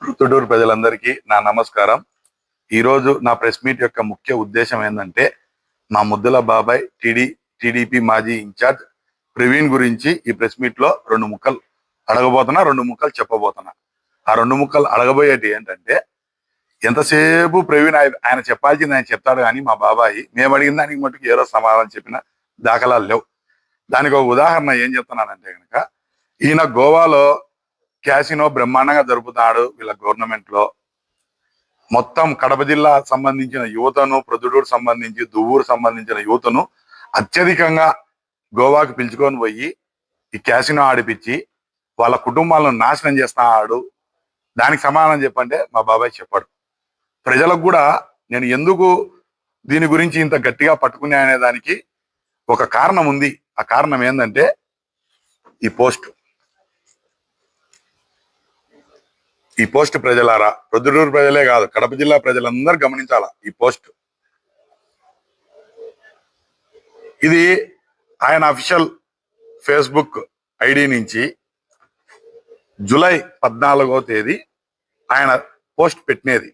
ప్రొద్దుటూరు ప్రజలందరికీ నా నమస్కారం. ఈరోజు నా ప్రెస్ మీట్ యొక్క ముఖ్య ఉద్దేశం ఏంటంటే, మా ముద్దుల బాబాయ్ టీడీపీ మాజీ ఇన్ఛార్జ్ ప్రవీణ్ గురించి ఈ ప్రెస్ మీట్ లో 2 ముక్కలు అడగబోతున్నా, 2 ముక్కలు చెప్పబోతున్నా. ఆ 2 ముక్కలు అడగబోయేటి ఏంటంటే, ఎంతసేపు ప్రవీణ్ ఆయన చెప్పాల్సింది ఆయన చెప్తాడు, కానీ మా బాబాయ్ మేము అడిగిన దానికి మటుకు ఏదో సమాధానం చెప్పిన దాఖలాలు లేవు. దానికి ఒక ఉదాహరణ ఏం చెప్తున్నానంటే కనుక, ఈయన గోవాలో క్యాసినో బ్రహ్మాండంగా జరుపుతాడు. వీళ్ళ గవర్నమెంట్ లో మొత్తం కడప జిల్లా సంబంధించిన యువతను, ప్రొద్దుటూరు సంబంధించి దువ్వూరు సంబంధించిన యువతను అత్యధికంగా గోవాకు పిలుచుకొని పోయి ఈ క్యాసినో ఆడిపించి వాళ్ళ కుటుంబాలను నాశనం చేస్తున్నాడు. దానికి సమాధానం చెప్పంటే మా బాబాయ్ చెప్పాడు. ప్రజలకు కూడా నేను ఎందుకు దీని గురించి ఇంత గట్టిగా పట్టుకునే అనే దానికి ఒక కారణం ఉంది. ఆ కారణం ఏంటంటే, ఈ పోస్ట్ ప్రజలారా, ప్రొద్దుటూరు ప్రజలే కాదు, కడప జిల్లా ప్రజలందరూ గమనించాల. ఈ పోస్ట్ ఇది ఆయన అఫీషియల్ ఫేస్బుక్ ఐడి నుంచి జూలై 14వ తేదీ ఆయన పోస్ట్ పెట్టినది.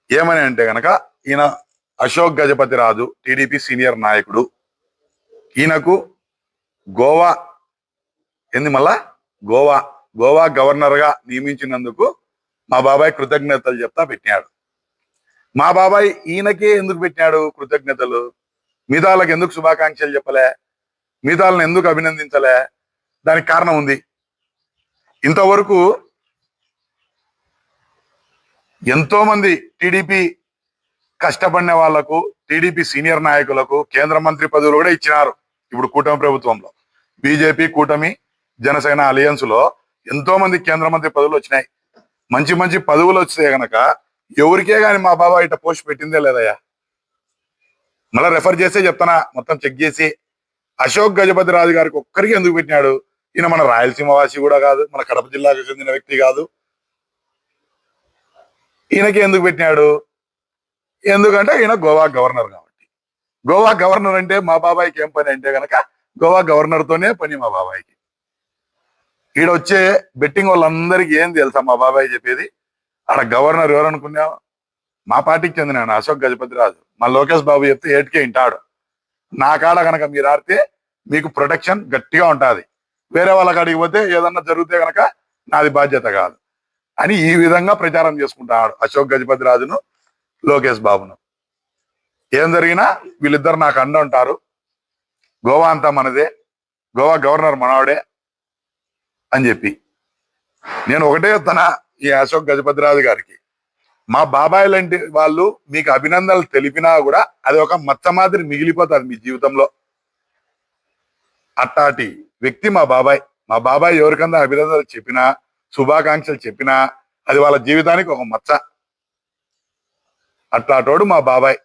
ఏమని అంటే గనక, ఈయన అశోక్ గజపతిరాజు టీడీపీ సీనియర్ నాయకుడు. ఈయనకు గోవా గవర్నర్ గా నియమించినందుకు మా బాబాయ్ కృతజ్ఞతలు చెప్తా పెట్టినాడు. మా బాబాయ్ ఈయనకే ఎందుకు పెట్టినాడు కృతజ్ఞతలు? మిగతాలకు ఎందుకు శుభాకాంక్షలు చెప్పలే? మిగతాలను ఎందుకు అభినందించలే? దానికి కారణం ఉంది. ఇంతవరకు ఎంతో మంది టీడీపీ కష్టపడిన వాళ్లకు, టీడీపీ సీనియర్ నాయకులకు కేంద్ర మంత్రి పదవులు కూడా ఇచ్చినారు. ఇప్పుడు కూటమి ప్రభుత్వంలో బీజేపీ కూటమి జనసేన అలయన్స్ లో ఎంతో మంది కేంద్ర మంత్రి పదవులు వచ్చినాయి. మంచి మంచి పదవులు వస్తే గనక ఎవరికే గాని మా బాబాయ్ ఇట్లా పోస్ట్ పెట్టిందే లేదయ్యా. మళ్ళీ రెఫర్ చేస్తే చెప్తానా, మొత్తం చెక్ చేసి. అశోక్ గజపతి రాజు గారికి ఒక్కరికి ఎందుకు పెట్టినాడు? ఈయన మన రాయలసీమ వాసి కూడా కాదు, మన కడప జిల్లాకు చెందిన వ్యక్తి కాదు. ఈయనకి ఎందుకు పెట్టినాడు? ఎందుకంటే ఈయన గోవా గవర్నర్ కాబట్టి. గోవా గవర్నర్ అంటే మా బాబాయ్కి ఏం పని అంటే గనక, గోవా గవర్నర్ తోనే పని మా బాబాయ్కి. ఈడొచ్చే బెట్టింగ్ వాళ్ళందరికీ ఏం తెలుసా మా బాబాయ్ చెప్పేది? ఆడ గవర్నర్ ఎవరు అనుకున్నావు? మా పార్టీకి చెందిన అశోక్ గజపతి రాజు. మా లోకేష్ బాబు చెప్తే ఏటికే వింటాడు. నా కాడ కనుక మీరు ఆడితే మీకు ప్రొటెక్షన్ గట్టిగా ఉంటుంది. వేరే వాళ్ళ కాడికి పోతే ఏదన్నా జరిగితే కనుక నాది బాధ్యత కాదు అని ఈ విధంగా ప్రచారం చేసుకుంటాడు అశోక్ గజపతి రాజును, లోకేష్ బాబును. ఏం జరిగినా వీళ్ళిద్దరు నాకు అండ ఉంటారు. గోవా అంతా మనదే, గోవా గవర్నర్ మనవాడే అని చెప్పి నేను ఒకటే చెప్తానా ఈ అశోక్ గజపతి రాజు గారికి, మా బాబాయ్ లాంటి వాళ్ళు మీకు అభినందనలు తెలిపినా కూడా అది ఒక మచ్చ మాదిరి మిగిలిపోతుంది మీ జీవితంలో. అట్టాటి వ్యక్తి మా బాబాయ్. మా బాబాయ్ ఎవరికన్నా అభినందనలు చెప్పినా, శుభాకాంక్షలు చెప్పినా అది వాళ్ళ జీవితానికి ఒక మచ్చ. అట్లాటోడు మా బాబాయ్.